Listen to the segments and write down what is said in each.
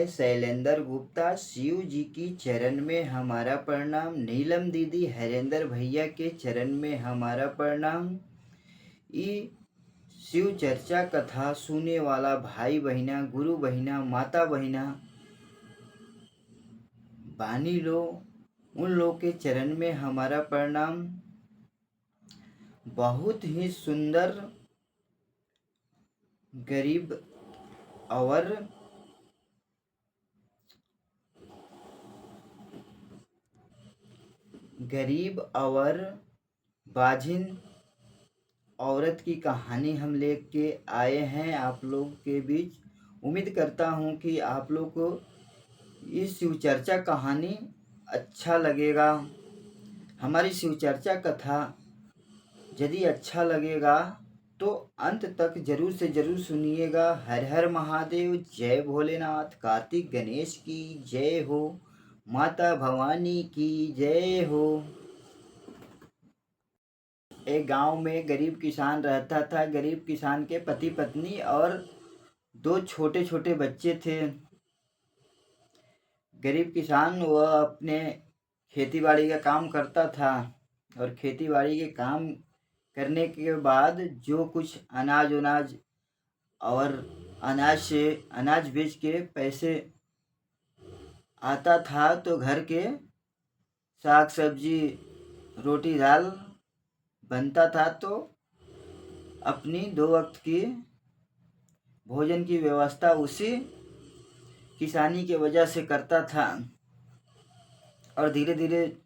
शैलेंद्र गुप्ता, शिव जी की चरण में हमारा प्रणाम। नीलम दीदी, हरेंद्र भैया के चरण में हमारा प्रणाम। ई शिव चर्चा कथा सुने वाला भाई बहिना, गुरु बहिना, माता बहिना बानी लो, उन लोग के चरण में हमारा प्रणाम। बहुत ही सुंदर गरीब और बाझिन औरत की कहानी हम लेके आए हैं आप लोग के बीच। उम्मीद करता हूँ कि आप लोग को इस शिवचर्चा कहानी अच्छा लगेगा। हमारी शिवचर्चा कथा यदि अच्छा लगेगा तो अंत तक जरूर से जरूर सुनिएगा। हर हर महादेव, जय भोलेनाथ, कार्तिक गणेश की जय हो, माता भवानी की जय हो। एक गांव में गरीब किसान रहता था। गरीब किसान के पति पत्नी और 2 छोटे छोटे बच्चे थे। गरीब किसान वह अपने खेतीबाड़ी का काम करता था और खेतीबाड़ी के काम करने के बाद जो कुछ अनाज और अनाज बेच के पैसे आता था तो घर के साग सब्जी रोटी दाल बनता था, तो अपनी 2 वक्त की भोजन की व्यवस्था उसी किसानी के वजह से करता था। और धीरे धीरे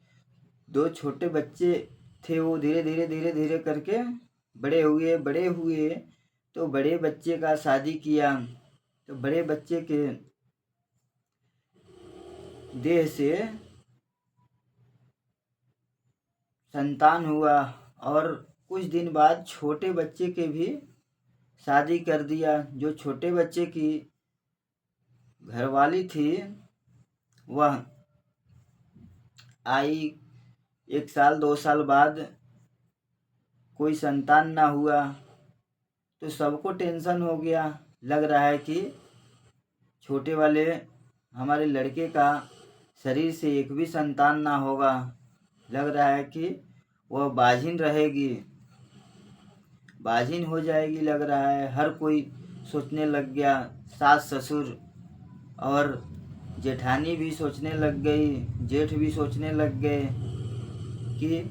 2 छोटे बच्चे थे, वो धीरे धीरे करके बड़े हुए तो बड़े बच्चे का शादी किया। तो बड़े बच्चे के देह से संतान हुआ और कुछ दिन बाद छोटे बच्चे के भी शादी कर दिया। जो छोटे बच्चे की घरवाली थी वह आई 1 साल 2 साल बाद, कोई संतान ना हुआ तो सबको टेंशन हो गया। लग रहा है कि छोटे वाले हमारे लड़के का शरीर से एक भी संतान ना होगा। लग रहा है कि वह बाझिन रहेगी, बाझिन हो जाएगी लग रहा है। हर कोई सोचने लग गया। सास ससुर और जेठानी भी सोचने लग गई, जेठ भी सोचने लग गए कि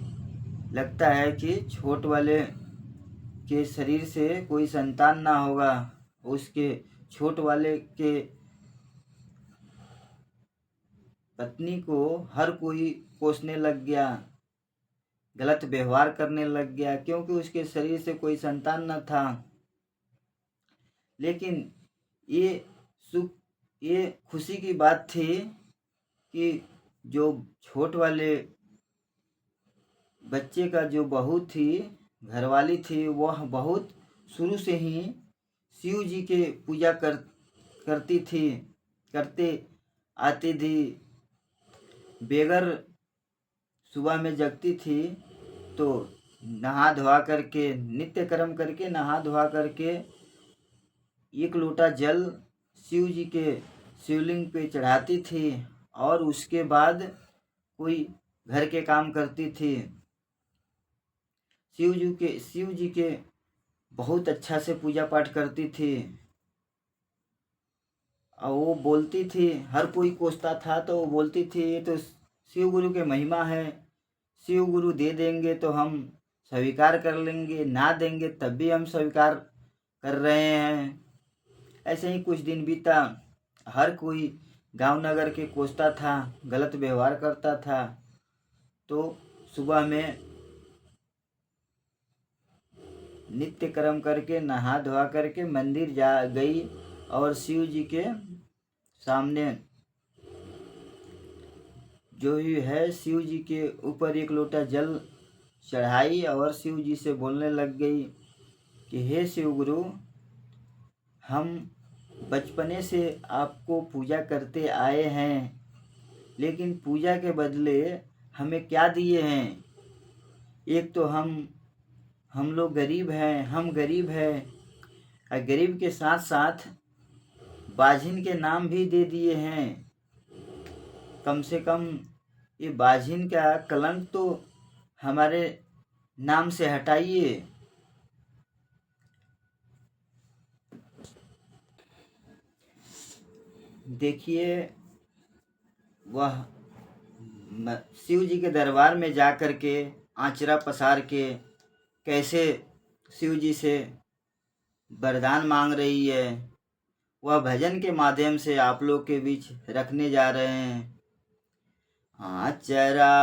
लगता है कि छोट वाले के शरीर से कोई संतान ना होगा। उसके छोट वाले के पत्नी को हर कोई कोसने लग गया, गलत व्यवहार करने लग गया, क्योंकि उसके शरीर से कोई संतान न था। लेकिन ये खुशी की बात थी कि जो छोट वाले बच्चे का जो बहू थी, घरवाली थी, वह बहुत शुरू से ही शिव जी के पूजा करते आती थी। बेगर सुबह में जगती थी तो नहा धोआ करके, नित्य कर्म करके नहा धोआ करके 1 लोटा जल शिव जी के शिवलिंग पे चढ़ाती थी और उसके बाद कोई घर के काम करती थी। शिव जी के बहुत अच्छा से पूजा पाठ करती थी। और वो बोलती थी, हर कोई कोसता था तो वो बोलती थी ये तो शिव गुरु के महिमा है, शिव गुरु दे देंगे तो हम स्वीकार कर लेंगे, ना देंगे तब भी हम स्वीकार कर रहे हैं। ऐसे ही कुछ दिन बीता। हर कोई गांव नगर के कोसता था, गलत व्यवहार करता था। तो सुबह में नित्य कर्म करके नहा धोआ करके मंदिर जा गई और शिव जी के सामने जो ही है शिव जी के ऊपर 1 लोटा जल चढ़ाई और शिव जी से बोलने लग गई कि हे शिव गुरु, हम बचपने से आपको पूजा करते आए हैं, लेकिन पूजा के बदले हमें क्या दिए हैं? एक तो हम लोग गरीब हैं, हम गरीब हैं, और गरीब के साथ साथ बाझिन के नाम भी दे दिए हैं। कम से कम ये बाझिन का कलंक तो हमारे नाम से हटाइए। देखिए, वह शिव जी के दरबार में जा कर के आंचरा पसार के कैसे शिव जी से वरदान मांग रही है, वह भजन के माध्यम से आप लोग के बीच रखने जा रहे हैं। आंचरा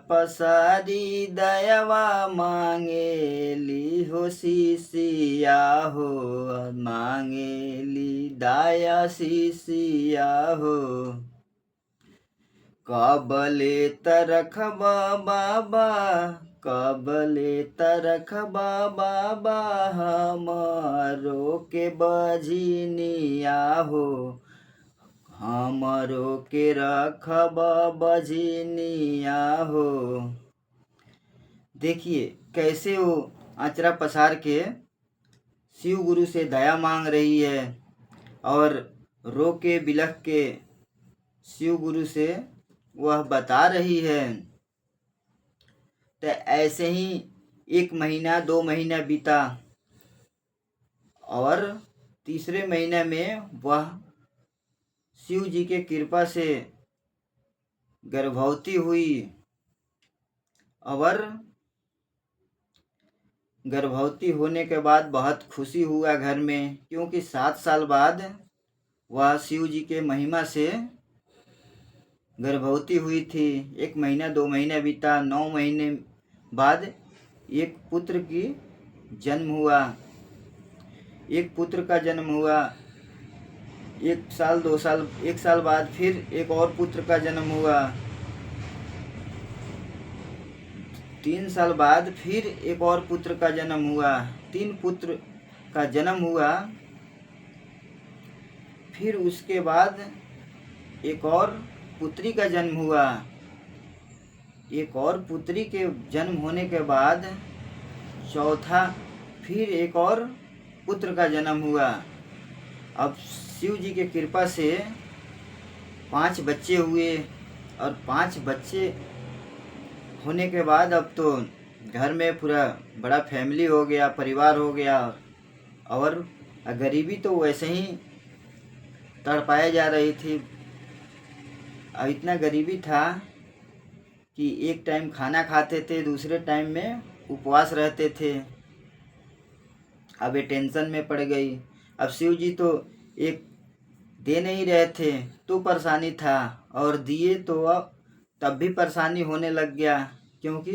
पसारी दयावा मांगेली हो शिष्या हो, मांगेली दया शिष्या हो। कबले तरखबा बाबा, कबले तरखबा बाबा, हमारो के बजनिया हो, हमारो के रखब बजनिया हो। देखिए कैसे वो आंचरा पसार के शिव गुरु से दया मांग रही है और रो के बिलख के शिव गुरु से वह बता रही है। तो ऐसे ही 1 महीना 2 महीना बीता और तीसरे महीने में वह शिव जी के कृपा से गर्भवती हुई और गर्भवती होने के बाद बहुत खुशी हुआ घर में, क्योंकि 7 साल बाद वह शिव जी के महिमा से गर्भवती हुई थी। 1 महीना 2 महीना बीता, 9 महीने बाद एक पुत्र की जन्म हुआ। एक पुत्र का जन्म हुआ। 1 साल 2 साल 1 साल बाद फिर एक और पुत्र का जन्म हुआ। 3 साल बाद फिर एक और पुत्र का जन्म हुआ। 3 पुत्र का जन्म हुआ। फिर उसके बाद एक और पुत्री का जन्म हुआ। एक और पुत्री के जन्म होने के बाद चौथा फिर एक और पुत्र का जन्म हुआ। अब शिव जी के कृपा से 5 बच्चे हुए और 5 बच्चे होने के बाद अब तो घर में पूरा बड़ा फैमिली हो गया, परिवार हो गया। और गरीबी तो वैसे ही तड़पाया जा रही थी। अब इतना गरीबी था कि एक टाइम खाना खाते थे, दूसरे टाइम में उपवास रहते थे। अब ये टेंशन में पड़ गई। अब शिव जी तो एक दे नहीं रहे थे तो परेशानी था, और दिए तो अब तब भी परेशानी होने लग गया, क्योंकि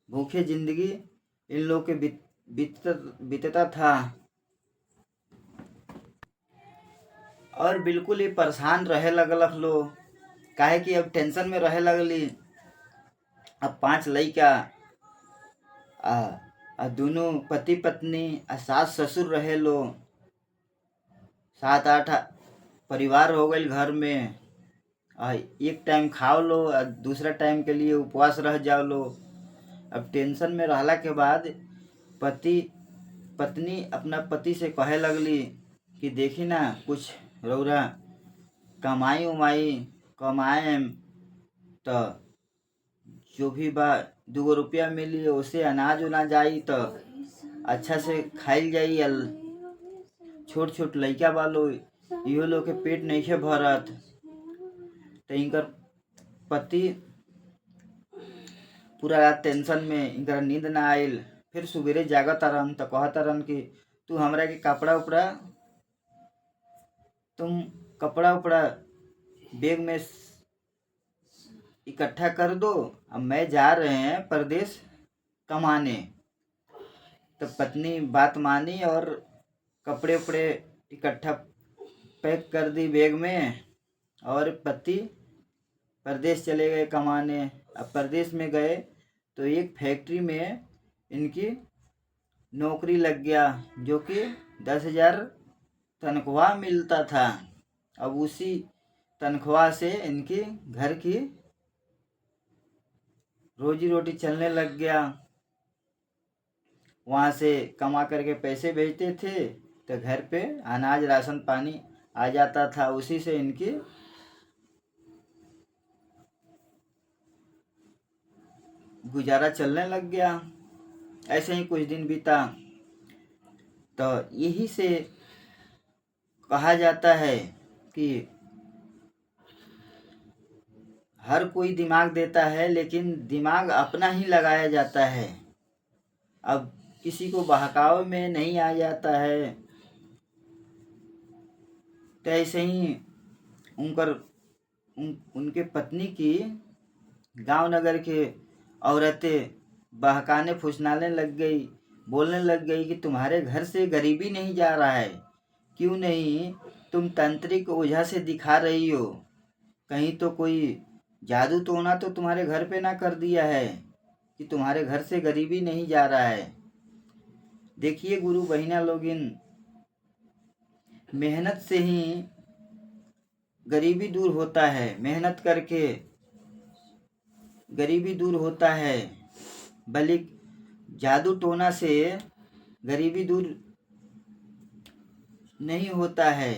भूखे जिंदगी इन लोग के बीतता था। और बिल्कुल ही परेशान रहे लगल लोग, काहे कि अब टेंशन में रहे लगली। अब 5 लड़का दोनों पति पत्नी सास ससुर रहे लो, 7-8 परिवार हो गए घर में। एक टाइम खाओ लो, दूसरा टाइम के लिए उपवास रह जाओ लो। अब टेंशन में रहला के बाद पत्नी अपना पति से कहे लगली कि देखी ना, कुछ रौरा कमाए तो जो भी बा 2 रुपया मिली उसे अनाज उनाज आई तो अच्छा से खाइल जाई। छोट छोट लड़का बालो, इहो लोग के पेट नहीं भरत। तो इनकर पति पूरा रात टेंशन में, इनकर नींद ना आयल। फिर सुबेरे जागत रहन तो कहत रहन कि तू हमरा के कपड़ा उपड़ा बैग में इकट्ठा कर दो, अब मैं जा रहे हैं परदेश कमाने। तो पत्नी बात मानी और कपड़े उपड़े इकट्ठा पैक कर दी बैग में, और पति परदेश चले गए कमाने। अब परदेश में गए तो एक फैक्ट्री में इनकी नौकरी लग गया, जो कि 10,000 तनख्वाह मिलता था। अब उसी तनख्वाह से इनकी घर की रोजी रोटी चलने लग गया। वहाँ से कमा करके पैसे भेजते थे तो घर पे अनाज राशन पानी आ जाता था, उसी से इनकी गुजारा चलने लग गया। ऐसे ही कुछ दिन बीता तो यही से कहा जाता है कि हर कोई दिमाग देता है, लेकिन दिमाग अपना ही लगाया जाता है। अब किसी को बहकावे में नहीं आ जाता है। तो ऐसे ही उनके पत्नी की गांव नगर के औरतें बहकाने फुसलाने लग गई, बोलने लग गई कि तुम्हारे घर से गरीबी नहीं जा रहा है, क्यों नहीं तुम तांत्रिक ओझा से दिखा रही हो, कहीं तो कोई जादू टोना तो तुम्हारे घर पे ना कर दिया है कि तुम्हारे घर से गरीबी नहीं जा रहा है। देखिए गुरु बहिना लोगिन, मेहनत से ही गरीबी दूर होता है, मेहनत करके गरीबी दूर होता है, बल्कि जादू टोना से गरीबी दूर नहीं होता है।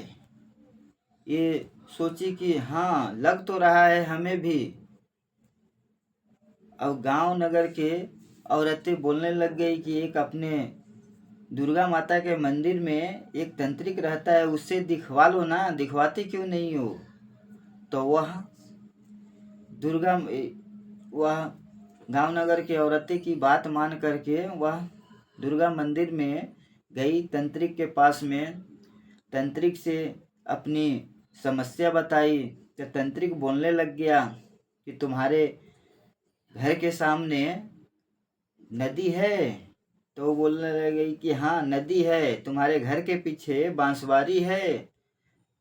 ये सोची कि हाँ लग तो रहा है हमें भी। अब गांव नगर के औरतें बोलने लग गई कि एक अपने दुर्गा माता के मंदिर में एक तांत्रिक रहता है, उससे दिखवा लो ना, दिखवाती क्यों नहीं हो। तो वह गांव नगर के औरतें की बात मान करके वह दुर्गा मंदिर में गई, तांत्रिक के पास में तांत्रिक से अपनी समस्या बताई। तो तांत्रिक बोलने लग गया कि तुम्हारे घर के सामने नदी है। तो वो बोलने लग गई कि हाँ नदी है। तुम्हारे घर के पीछे बांसवारी है।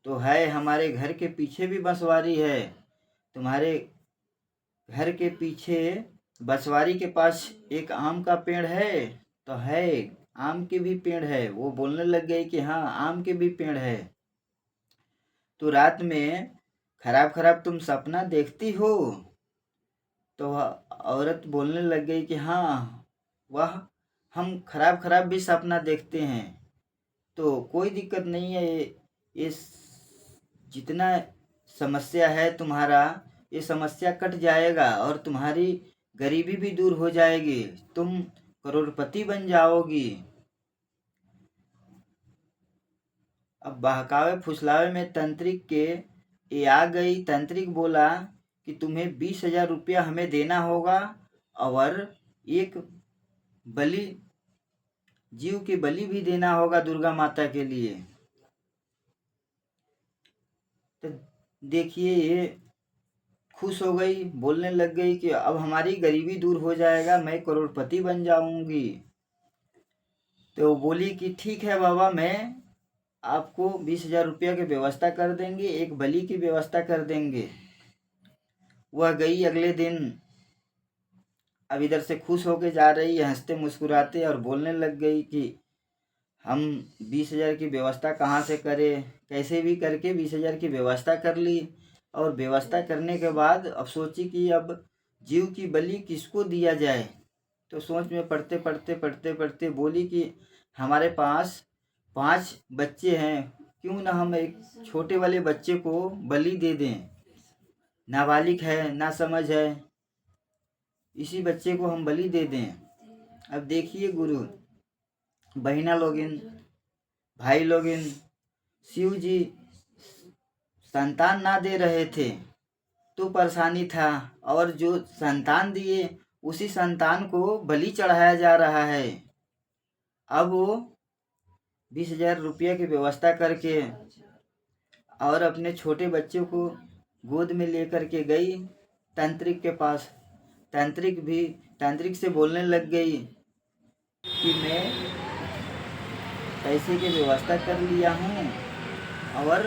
तो है, हमारे घर के पीछे भी बांसवारी है। तुम्हारे घर के पीछे बांसवारी के पास एक आम का पेड़ है। तो है, आम के भी पेड़ है। वो बोलने लग गई कि हाँ आम के भी पेड़ है। तो रात में खराब खराब तुम सपना देखती हो। तो औरत बोलने लग गई कि हाँ वह हम खराब खराब भी सपना देखते हैं, तो कोई दिक्कत नहीं है। ये जितना समस्या है तुम्हारा, ये समस्या कट जाएगा और तुम्हारी गरीबी भी दूर हो जाएगी, तुम करोड़पति बन जाओगी। अब बहकावे फुसलावे में तांत्रिक के ये आ गई। तांत्रिक बोला कि तुम्हें 20,000 रुपया हमें देना होगा और एक बलि, जीव की बलि भी देना होगा दुर्गा माता के लिए। तो देखिए ये खुश हो गई, बोलने लग गई कि अब हमारी गरीबी दूर हो जाएगा, मैं करोड़पति बन जाऊंगी। तो बोली कि ठीक है बाबा, मैं आपको 20,000 रुपया की व्यवस्था कर देंगे, एक बलि की व्यवस्था कर देंगे। वह गई अगले दिन। अब इधर से खुश होके जा रही है, हंसते मुस्कुराते, और बोलने लग गई कि हम 20,000 की व्यवस्था कहाँ से करें। कैसे भी करके 20,000 की व्यवस्था कर ली। और व्यवस्था करने के बाद अब सोची कि अब जीव की बलि किसको दिया जाए। तो सोच में पढ़ते पढ़ते पढ़ते पढ़ते बोली कि हमारे पास 5 बच्चे हैं, क्यों ना हम एक छोटे वाले बच्चे को बलि दे दें। नाबालिग है, ना समझ है, इसी बच्चे को हम बलि दे दें। अब देखिए गुरु बहिना लोगिन, भाई लोगिन, शिव जी संतान ना दे रहे थे तो परेशानी था, और जो संतान दिए उसी संतान को बलि चढ़ाया जा रहा है। अब वो 20,000 रुपया की व्यवस्था करके और अपने छोटे बच्चे को गोद में लेकर के गई तांत्रिक के पास। तांत्रिक से बोलने लग गई कि मैं पैसे की व्यवस्था कर लिया हूँ और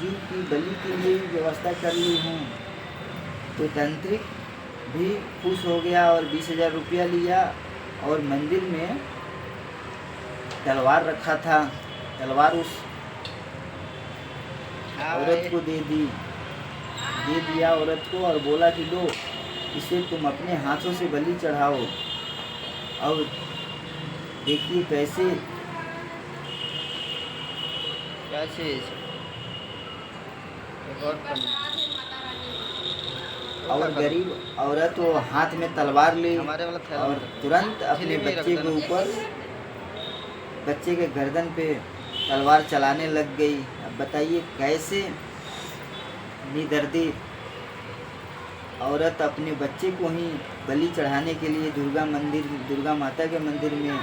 जीव की बलि के लिए व्यवस्था कर ली हूँ। तो तांत्रिक भी खुश हो गया और 20,000 रुपया लिया और मंदिर में तलवार रखा था, तलवार उस औरत को दे दिया औरत को, और बोला कि लो इसे तुम अपने हाथों से बलि चढ़ाओ। और देखिए कैसे क्या चीज एक और और गरीब औरत वो हाथ में तलवार ली और तुरंत अपने बच्चे के ऊपर, बच्चे के गर्दन पे तलवार चलाने लग गई। अब बताइए कैसे निदर्दी औरत अपने बच्चे को ही बलि चढ़ाने के लिए दुर्गा माता के मंदिर में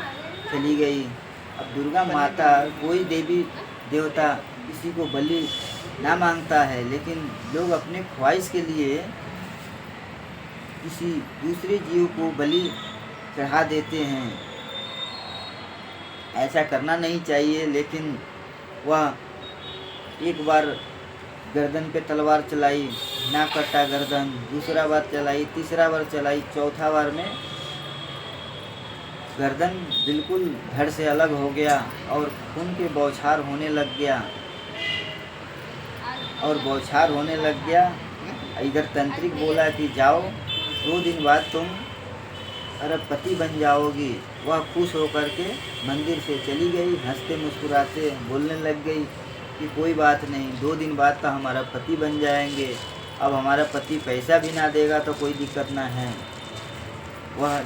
चली गई। अब दुर्गा माता कोई देवी देवता किसी को बलि ना मांगता है, लेकिन लोग अपने ख्वाहिश के लिए किसी दूसरे जीव को बलि चढ़ा देते हैं। ऐसा करना नहीं चाहिए, लेकिन वह एक बार गर्दन पे तलवार चलाई, ना कटा गर्दन, दूसरा बार चलाई, तीसरा बार चलाई, चौथा बार में गर्दन बिल्कुल धड़ से अलग हो गया और खून के बौछार होने लग गया इधर तंत्रिक बोला कि जाओ 2 दिन बाद तुम अरबपति बन जाओगी। वह खुश होकर के मंदिर से चली गई, हंसते मुस्कुराते बोलने लग गई कि कोई बात नहीं, 2 दिन बाद तो हमारा पति बन जाएंगे। अब हमारा पति पैसा भी ना देगा तो कोई दिक्कत ना है। वह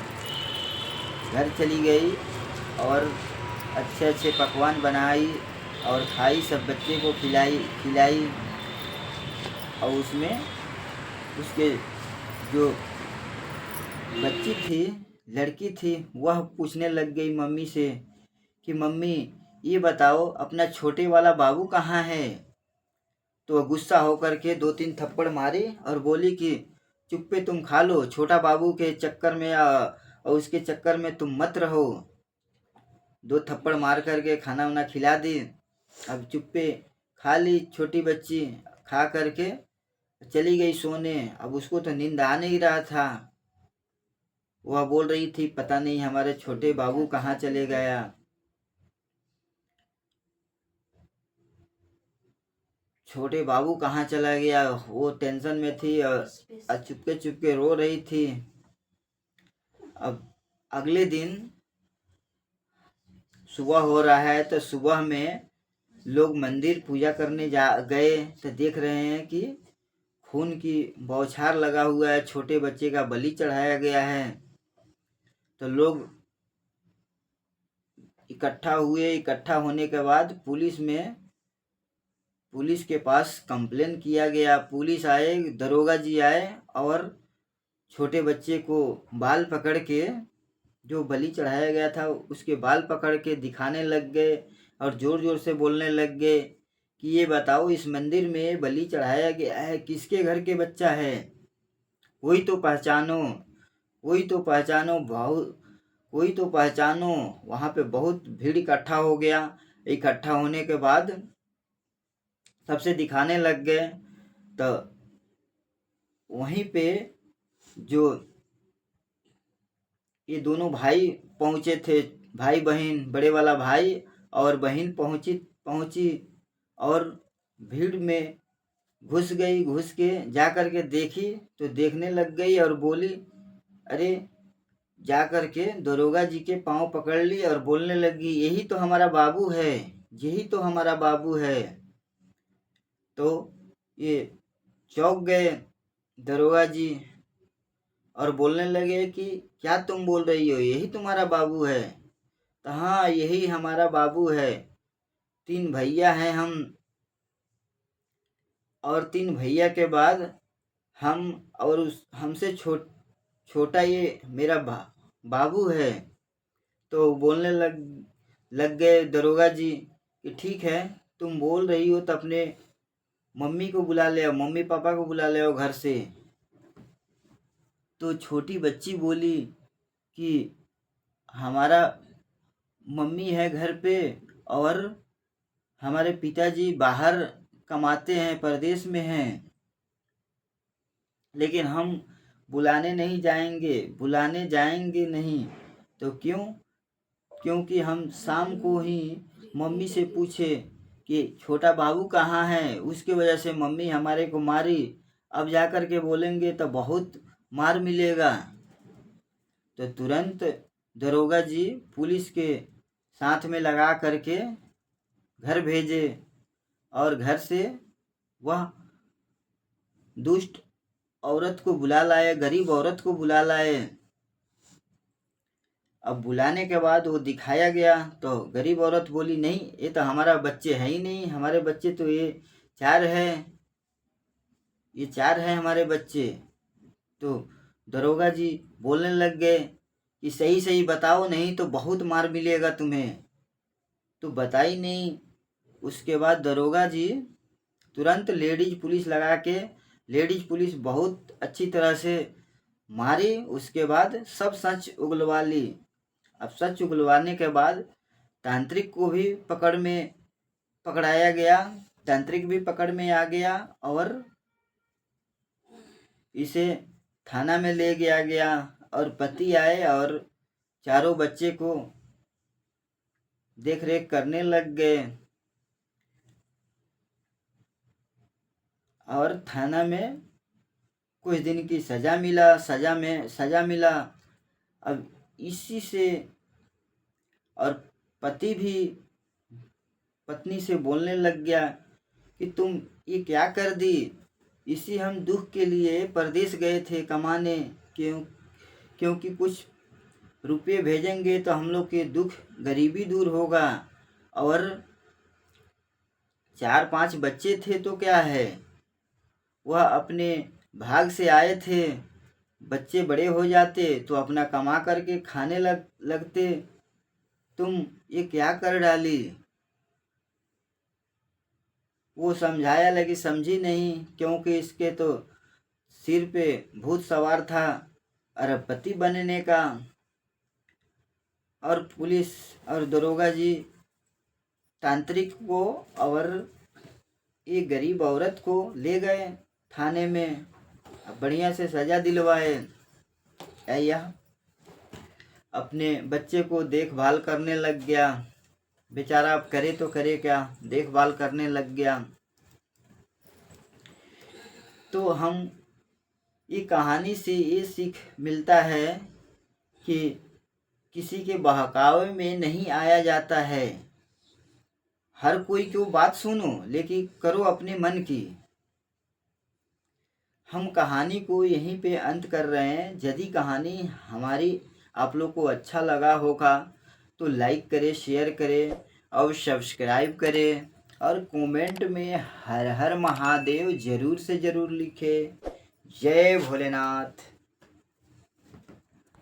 घर चली गई और अच्छे अच्छे पकवान बनाई और खाई, सब बच्चे को खिलाई और उसमें उसके जो बच्ची थी, लड़की थी, वह पूछने लग गई मम्मी से कि मम्मी ये बताओ अपना छोटे वाला बाबू कहाँ है। तो वह गुस्सा होकर के 2-3 थप्पड़ मारी और बोली कि चुप पे तुम खा लो, छोटा बाबू के चक्कर में और उसके चक्कर में तुम मत रहो। 2 थप्पड़ मार करके खाना वाना खिला दी। अब चुप पे खा ली छोटी बच्ची, खा करके चली गई सोने। अब उसको तो नींद आ नहीं रहा था। वह बोल रही थी पता नहीं हमारे छोटे बाबू कहाँ चले गया। छोटे बाबू कहाँ चला गया, वो टेंशन में थी और चुपके चुपके रो रही थी। अब अगले दिन सुबह हो रहा है, तो सुबह में लोग मंदिर पूजा करने गए तो देख रहे हैं कि खून की बौछार लगा हुआ है, छोटे बच्चे का बलि चढ़ाया गया है। तो लोग इकट्ठा होने के बाद पुलिस के पास कंप्लेन किया गया। पुलिस आए, दरोगा जी आए और छोटे बच्चे को बाल पकड़ के, जो बलि चढ़ाया गया था उसके बाल पकड़ के दिखाने लग गए और जोर जोर से बोलने लग गए कि ये बताओ इस मंदिर में बलि चढ़ाया गया है किसके घर के बच्चा है, कोई तो पहचानो। वहाँ पे बहुत भीड़ इकट्ठा हो गया। इकट्ठा होने के बाद सबसे दिखाने लग गए। तो वहीं पे जो ये दोनों भाई पहुँचे थे, भाई बहन, बड़े वाला भाई और बहन पहुँची और भीड़ में घुस के जा कर के देखी तो देखने लग गई और बोली, अरे जा कर के दरोगा जी के पाँव पकड़ ली और बोलने लगी यही तो हमारा बाबू है। तो ये चौंक गए दरोगा जी और बोलने लगे कि क्या तुम बोल रही हो, यही तुम्हारा बाबू है। तो हाँ यही हमारा बाबू है, 3 भैया हैं हम और 3 भैया के बाद हम और हमसे छोटा ये मेरा बाबू है। तो बोलने लग गए दरोगा जी कि ठीक है तुम बोल रही हो तो अपने मम्मी को बुला ले आओ, मम्मी पापा को बुला ले आओ घर से। तो छोटी बच्ची बोली कि हमारा मम्मी है घर पे और हमारे पिताजी बाहर कमाते हैं, परदेश में हैं, लेकिन हम बुलाने जाएंगे नहीं। तो क्योंकि हम शाम को ही मम्मी से पूछे कि छोटा बाबू कहाँ है, उसकी वजह से मम्मी हमारे को मारी। अब जा कर के बोलेंगे तो बहुत मार मिलेगा। तो तुरंत दरोगा जी पुलिस के साथ में लगा करके घर भेजे और घर से वह दुष्ट औरत को बुला लाए, गरीब औरत को बुला लाए। अब बुलाने के बाद वो दिखाया गया तो गरीब औरत बोली, नहीं ये तो हमारा बच्चे है ही नहीं, हमारे बच्चे तो ये 4 है, ये 4 है हमारे बच्चे। तो दरोगा जी बोलने लग गए कि सही सही बताओ, नहीं तो बहुत मार मिलेगा तुम्हें। तो बताई नहीं। उसके बाद दरोगा जी तुरंत लेडीज पुलिस लगा के, लेडीज पुलिस बहुत अच्छी तरह से मारी। उसके बाद सब सच उगलवा ली। अब सच उगलवाने के बाद तांत्रिक को भी पकड़ाया गया, तांत्रिक भी पकड़ में आ गया और इसे थाना में ले गया गया। और पति आए और चारों बच्चे को देख रेख करने लग गए। और थाना में कुछ दिन की सजा मिला। अब इसी से और पति भी पत्नी से बोलने लग गया कि तुम ये क्या कर दी, इसी हम दुख के लिए परदेश गए थे कमाने, क्योंकि कुछ रुपये भेजेंगे तो हम लोग के दुख गरीबी दूर होगा। और 4-5 बच्चे थे तो क्या है, वह अपने भाग से आए थे। बच्चे बड़े हो जाते तो अपना कमा करके खाने लगते। तुम ये क्या कर डाली। वो समझाया लगी, समझी नहीं, क्योंकि इसके तो सिर पे भूत सवार था अरबपति बनने का। और पुलिस और दरोगा जी तांत्रिक को और ये गरीब औरत को ले गए थाने में, बढ़िया से सजा दिलवाए। यह अपने बच्चे को देखभाल करने लग गया। बेचारा अब करे तो करे क्या, देखभाल करने लग गया। तो हम ये कहानी से ये सीख मिलता है कि किसी के बहकावे में नहीं आया जाता है। हर कोई की बात सुनो, लेकिन करो अपने मन की। हम कहानी को यहीं पे अंत कर रहे हैं। यदि कहानी हमारी आप लोग को अच्छा लगा होगा तो लाइक करें, शेयर करें और सब्सक्राइब करें। और कमेंट में हर हर महादेव जरूर से जरूर लिखें। जय भोलेनाथ।